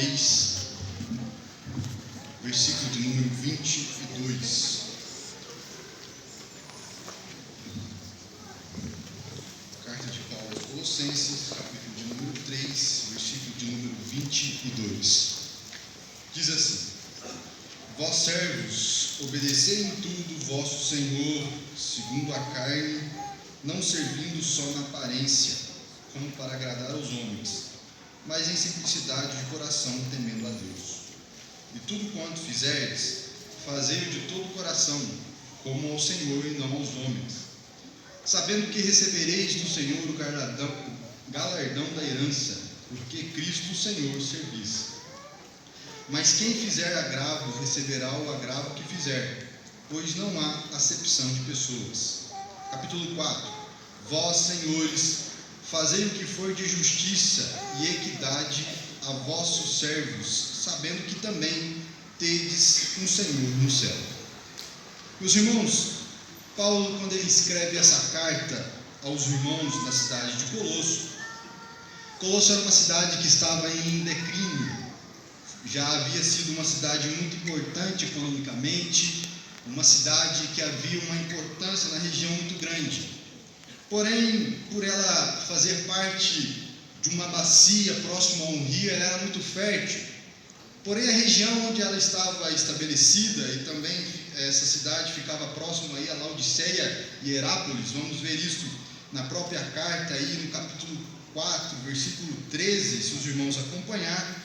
3, versículo de número 22. Carta de Paulo aos Colossenses, capítulo de número 3, versículo de número 22. Diz assim: Vós servos, obedecei em tudo vosso Senhor, segundo a carne, não servindo só na aparência, como para agradar aos homens, mas em simplicidade de coração, temendo a Deus. E tudo quanto fizerdes, fazei-o de todo o coração, como ao Senhor e não aos homens, sabendo que recebereis do Senhor o galardão da herança, porque Cristo o Senhor servis. Mas quem fizer agravo, receberá o agravo que fizer, pois não há acepção de pessoas. Capítulo 4. Vós, senhores, fazei o que for de justiça e equidade a vossos servos, sabendo que também tendes um Senhor no céu. Meus irmãos, Paulo, quando ele escreve essa carta aos irmãos da cidade de Colosso era uma cidade que estava em declínio. Já havia sido uma cidade muito importante economicamente, uma cidade que havia uma importância na região muito grande. Porém, por ela fazer parte de uma bacia próxima a um rio, ela era muito fértil. Porém, a região onde ela estava estabelecida, e também essa cidade ficava próxima aí a Laodiceia e Herápolis, vamos ver isso na própria carta aí no capítulo 4, versículo 13, se os irmãos acompanhar.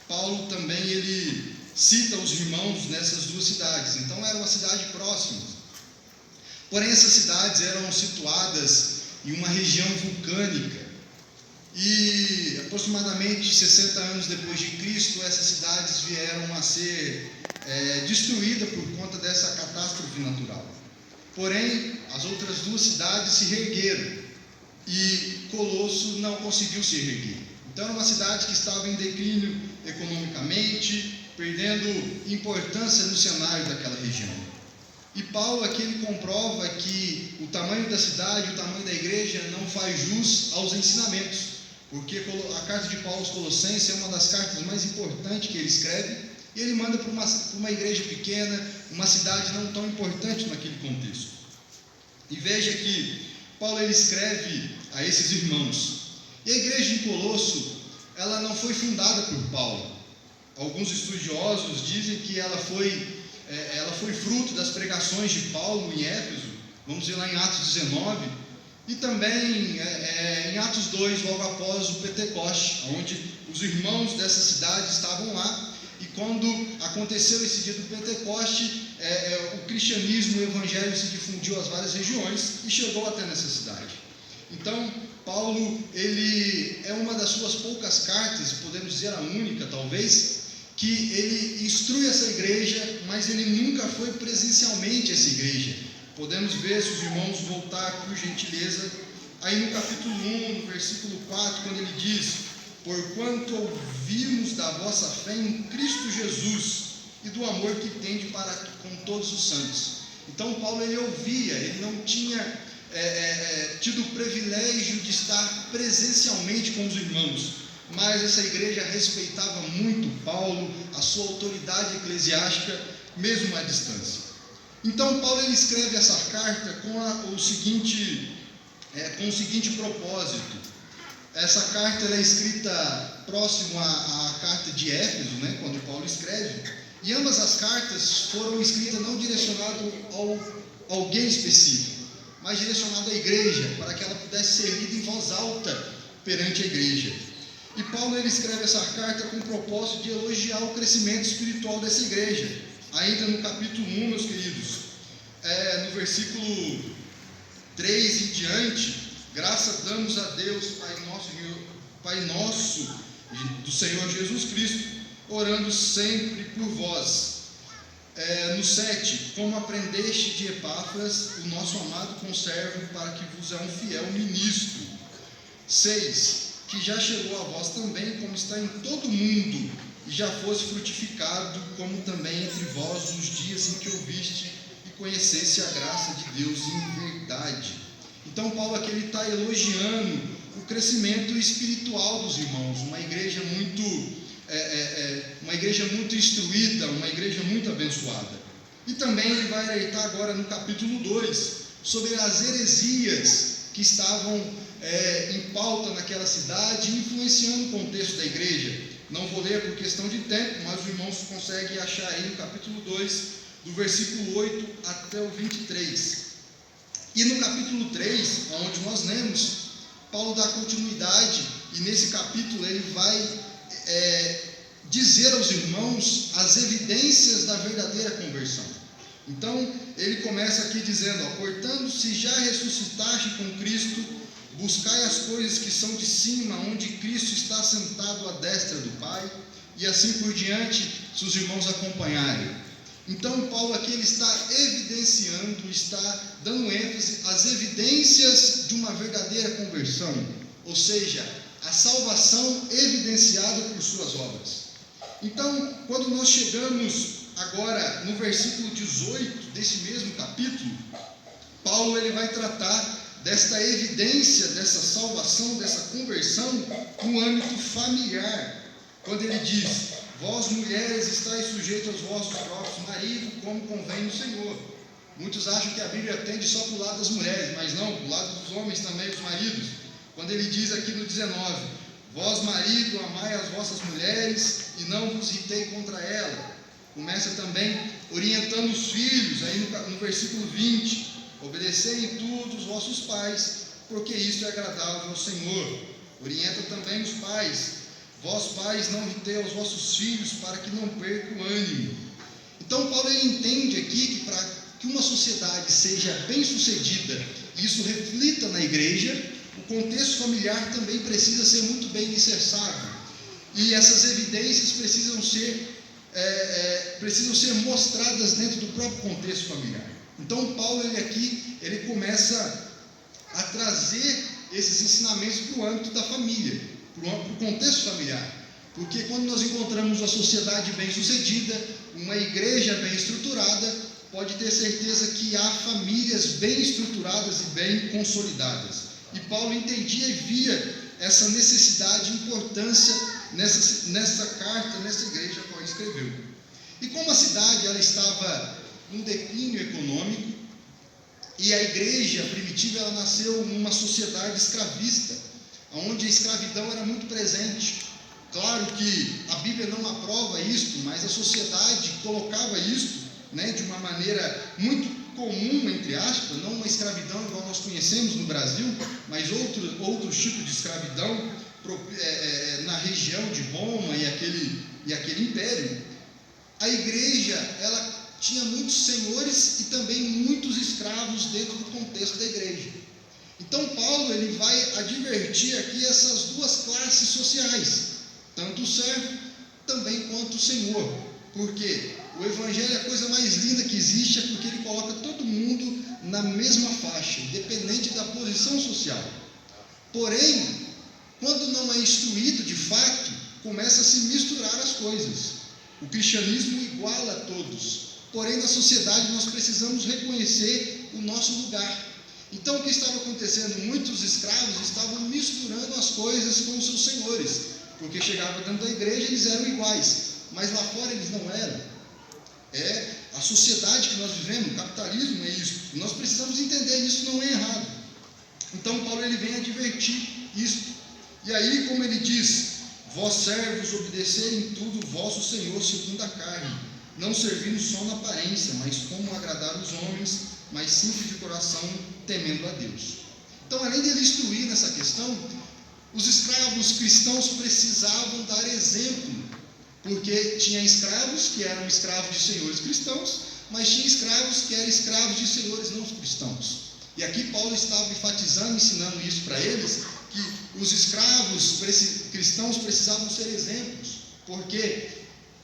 Paulo também ele cita os irmãos nessas duas cidades, então era uma cidade próxima. Porém, essas cidades eram situadas em uma região vulcânica e aproximadamente 60 anos depois de Cristo, essas cidades vieram a ser destruídas por conta dessa catástrofe natural. Porém, as outras duas cidades se reergueram e Colosso não conseguiu se reerguer. Então, era uma cidade que estava em declínio economicamente, perdendo importância no cenário daquela região. E Paulo aqui ele comprova que o tamanho da cidade, o tamanho da igreja não faz jus aos ensinamentos, porque a carta de Paulo aos Colossenses é uma das cartas mais importantes que ele escreve, e ele manda para uma igreja pequena, uma cidade não tão importante naquele contexto. E veja que Paulo ele escreve a esses irmãos. E a igreja de Colosso, ela não foi fundada por Paulo. Alguns estudiosos dizem que ela foi fruto das pregações de Paulo em Éfeso. Vamos ver lá em Atos 19. E também em Atos 2, logo após o Pentecoste, onde os irmãos dessa cidade estavam lá. E quando aconteceu esse dia do Pentecoste, o cristianismo, o evangelho se difundiu às várias regiões e chegou até nessa cidade. Então, Paulo, ele é uma das suas poucas cartas, podemos dizer a única talvez, que ele instrui essa igreja, mas ele nunca foi presencialmente a essa igreja. Podemos ver, se os irmãos voltar por gentileza, aí no capítulo 1, no versículo 4, quando ele diz: Porquanto ouvimos da vossa fé em Cristo Jesus e do amor que tende para com todos os santos. Então Paulo ele ouvia, ele não tinha tido o privilégio de estar presencialmente com os irmãos, mas essa igreja respeitava muito Paulo, a sua autoridade eclesiástica, mesmo à distância. Então Paulo ele escreve essa carta com o seguinte propósito. Essa carta ela é escrita próximo à carta de Éfeso, quando Paulo escreve, e ambas as cartas foram escritas não direcionadas a alguém específico, mas direcionado à igreja, para que ela pudesse ser lida em voz alta perante a igreja. E Paulo ele escreve essa carta com o propósito de elogiar o crescimento espiritual dessa igreja. Ainda no capítulo 1, meus queridos, no versículo 3 em diante: graças damos a Deus, Pai nosso, do Senhor Jesus Cristo, orando sempre por vós. No 7, como aprendeste de Epáfras, o nosso amado conservo, para que vos é um fiel ministro. 6, que já chegou a vós também, como está em todo mundo, e já fosse frutificado, como também entre vós os dias em que ouviste e conhecesse a graça de Deus em verdade. Então Paulo aqui está elogiando o crescimento espiritual dos irmãos, uma igreja muito uma igreja muito instruída, uma igreja muito abençoada. E também ele vai alertar agora no capítulo 2 sobre as heresias que estavam em pauta naquela cidade, influenciando o contexto da igreja. Não vou ler por questão de tempo, mas os irmãos conseguem achar aí no capítulo 2, do versículo 8 até o 23. E no capítulo 3, onde nós lemos, Paulo dá continuidade, e nesse capítulo ele vai dizer aos irmãos as evidências da verdadeira conversão. Então, ele começa aqui dizendo, portanto, se já ressuscitaste com Cristo, buscai as coisas que são de cima, onde Cristo está sentado à destra do Pai, e assim por diante, se os irmãos acompanharem. Então, Paulo aqui ele está evidenciando, está dando ênfase às evidências de uma verdadeira conversão, ou seja, a salvação evidenciada por suas obras. Então, quando nós chegamos agora no versículo 18 desse mesmo capítulo, Paulo ele vai tratar desta evidência, dessa salvação, dessa conversão no âmbito familiar, quando ele diz, vós mulheres estáis sujeitos aos vossos próprios maridos, como convém no Senhor. Muitos acham que a Bíblia atende só para o lado das mulheres, mas não, para o lado dos homens também, os maridos. Quando ele diz aqui no 19, vós marido, amai as vossas mulheres e não vos irritei contra ela. Começa também orientando os filhos, aí no versículo 20, obedecei em tudo os vossos pais, porque isto é agradável ao Senhor. Orienta também os pais, vós pais não irritei aos vossos filhos, para que não percam o ânimo. Então Paulo ele entende aqui que para que uma sociedade seja bem sucedida, e isso reflita na igreja, o contexto familiar também precisa ser muito bem alicerçado, e essas evidências precisam ser mostradas dentro do próprio contexto familiar. Então Paulo ele começa a trazer esses ensinamentos para o âmbito da família, para o contexto familiar, porque quando nós encontramos uma sociedade bem sucedida, uma igreja bem estruturada, pode ter certeza que há famílias bem estruturadas e bem consolidadas. E Paulo entendia e via essa necessidade e importância nessa carta, nessa igreja a qual ele escreveu. E como a cidade ela estava num declínio econômico, e a igreja primitiva ela nasceu numa sociedade escravista, onde a escravidão era muito presente. Claro que a Bíblia não aprova isto, mas a sociedade colocava isto, de uma maneira muito comum, entre aspas, não uma escravidão igual nós conhecemos no Brasil, mas outros tipos de escravidão na região de Roma e aquele império. A igreja ela tinha muitos senhores e também muitos escravos dentro do contexto da igreja. Então Paulo ele vai advertir aqui essas duas classes sociais, tanto o servo também quanto o senhor, porque o evangelho é a coisa mais linda que existe, é porque ele coloca todo mundo na mesma faixa, independente da posição social. Porém, quando não é instruído de fato, começa a se misturar as coisas. O cristianismo iguala a todos, porém na sociedade nós precisamos reconhecer o nosso lugar. Então o que estava acontecendo? Muitos escravos estavam misturando as coisas com os seus senhores, porque chegavam dentro da igreja eles eram iguais, mas lá fora eles não eram. É a sociedade que nós vivemos, o capitalismo é isso. Nós precisamos entender isso, não é errado. Então Paulo ele vem advertir isso. E aí, como ele diz, vós servos obedecei em tudo vosso Senhor segundo a carne, não servindo só na aparência, mas como agradar os homens, mas simples de coração, temendo a Deus. Então, além de ele instruir nessa questão, os escravos cristãos precisavam dar exemplo, porque tinha escravos que eram escravos de senhores cristãos, mas tinha escravos que eram escravos de senhores não cristãos. E aqui Paulo estava enfatizando, ensinando isso para eles, que os escravos cristãos precisavam ser exemplos, porque,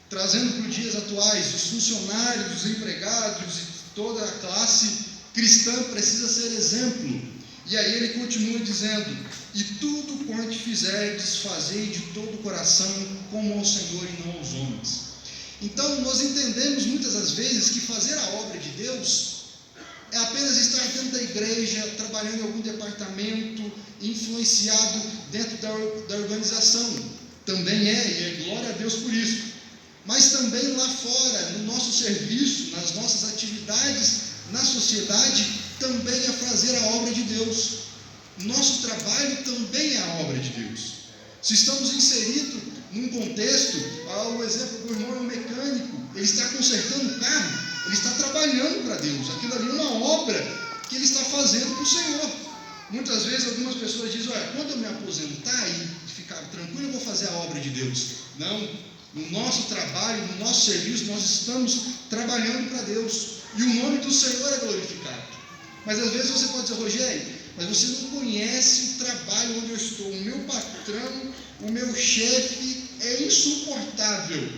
trazendo para os dias atuais, os funcionários, os empregados e toda a classe cristã precisa ser exemplo. E aí ele continua dizendo, e tudo quanto fizerdes, fazei de todo o coração, como ao Senhor e não aos homens. Então nós entendemos muitas das vezes que fazer a obra de Deus é apenas estar dentro da igreja, trabalhando em algum departamento, influenciado dentro da organização. também é, e é glória a Deus por isso. Mas também lá fora, no nosso serviço, nas nossas atividades, na sociedade, também é fazer a obra de Deus. Nosso trabalho também é a obra de Deus. Se estamos inseridos num contexto, o exemplo do irmão é um mecânico, ele está consertando o carro, ele está trabalhando para Deus. Aquilo ali é uma obra que ele está fazendo para o Senhor. Muitas vezes algumas pessoas dizem, olha, quando eu me aposentar e ficar tranquilo, eu vou fazer a obra de Deus. Não, no nosso trabalho, no nosso serviço, nós estamos trabalhando para Deus, e o nome do Senhor é glorificado. Mas às vezes você pode dizer, Rogério, mas você não conhece o trabalho onde eu estou. O meu patrão, o meu chefe é insuportável,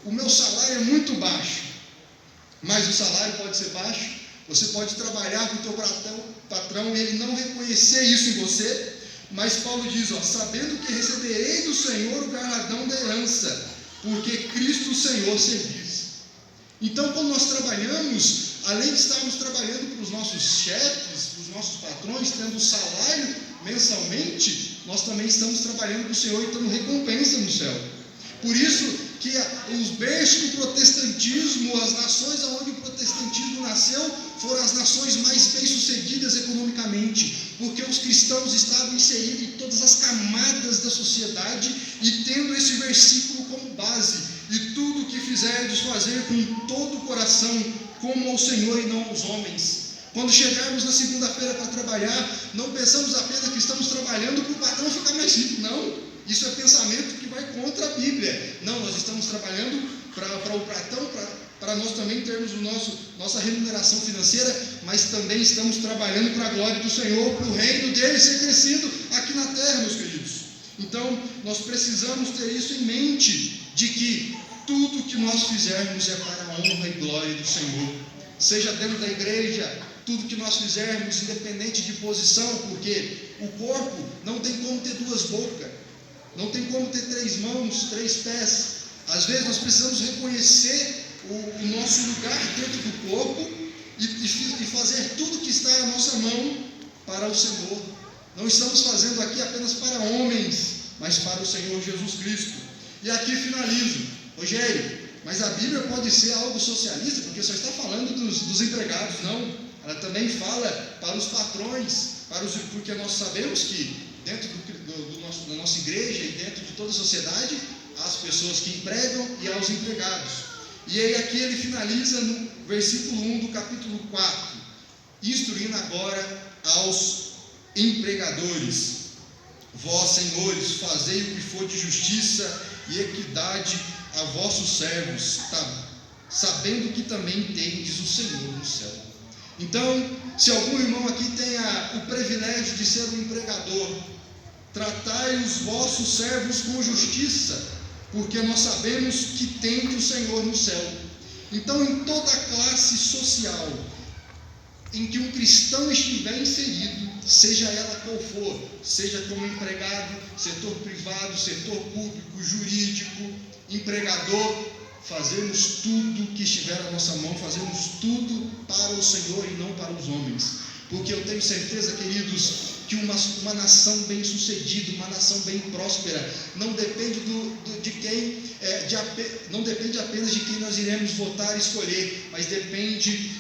o meu salário é muito baixo. Mas o salário pode ser baixo, você pode trabalhar com o teu patrão e ele não reconhecer isso em você, mas Paulo diz, sabendo que receberei do Senhor o galardão da herança, porque Cristo o Senhor servis. Então, quando nós trabalhamos, além de estarmos trabalhando para os nossos chefes, para os nossos patrões, tendo salário mensalmente, nós também estamos trabalhando para o Senhor e tendo recompensa no céu. Por isso que os berços do protestantismo, as nações onde o protestantismo nasceu, foram as nações mais bem-sucedidas economicamente, porque os cristãos estavam inseridos em todas as camadas da sociedade e tendo esse versículo como base, e tudo que fizerdes fazer com todo o coração, como ao Senhor e não aos homens. Quando chegarmos na segunda-feira para trabalhar, não pensamos apenas que estamos trabalhando para o patrão ficar mais rico, não. Isso é pensamento que vai contra a Bíblia. Não, nós estamos trabalhando para o patrão, para nós também termos nossa remuneração financeira, mas também estamos trabalhando para a glória do Senhor, para o reino dele ser crescido aqui na terra, meus queridos. Então, nós precisamos ter isso em mente, de que tudo que nós fizermos é para a honra e glória do Senhor. Seja dentro da igreja, tudo que nós fizermos, independente de posição, porque o corpo não tem como ter duas bocas, não tem como ter 3 mãos, 3 pés. Às vezes nós precisamos reconhecer o nosso lugar dentro do corpo e fazer tudo que está à nossa mão para o Senhor. Não estamos fazendo aqui apenas para homens, mas para o Senhor Jesus Cristo. E aqui finalizo. Rogério, mas a Bíblia pode ser algo socialista, porque só está falando dos empregados. Não, ela também fala para os patrões, porque nós sabemos que dentro da nossa igreja e dentro de toda a sociedade, há as pessoas que empregam e há os empregados. E aí aqui ele finaliza no versículo 1 do capítulo 4, instruindo agora aos empregadores: vós, senhores, fazei o que for de justiça e equidade a vossos servos, sabendo que também tendes o Senhor no céu. Então, se algum irmão aqui tenha o privilégio de ser um empregador, tratai os vossos servos com justiça, porque nós sabemos que tende o Senhor no céu. Então, em toda classe social em que um cristão estiver inserido, seja ela qual for, seja como empregado, setor privado, setor público, jurídico, empregador, fazemos tudo que estiver à nossa mão, fazemos tudo para o Senhor e não para os homens, porque eu tenho certeza, queridos, que uma nação bem sucedida, uma nação bem próspera, não depende não depende apenas de quem nós iremos votar e escolher, mas depende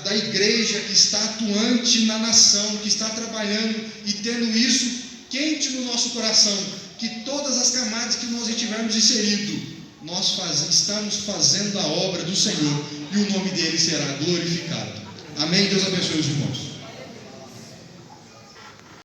da igreja que está atuante na nação, que está trabalhando e tendo isso quente no nosso coração, que todas as camadas que nós estivermos inseridos, nós estamos fazendo a obra do Senhor e o nome dele será glorificado. Amém? Deus abençoe os irmãos.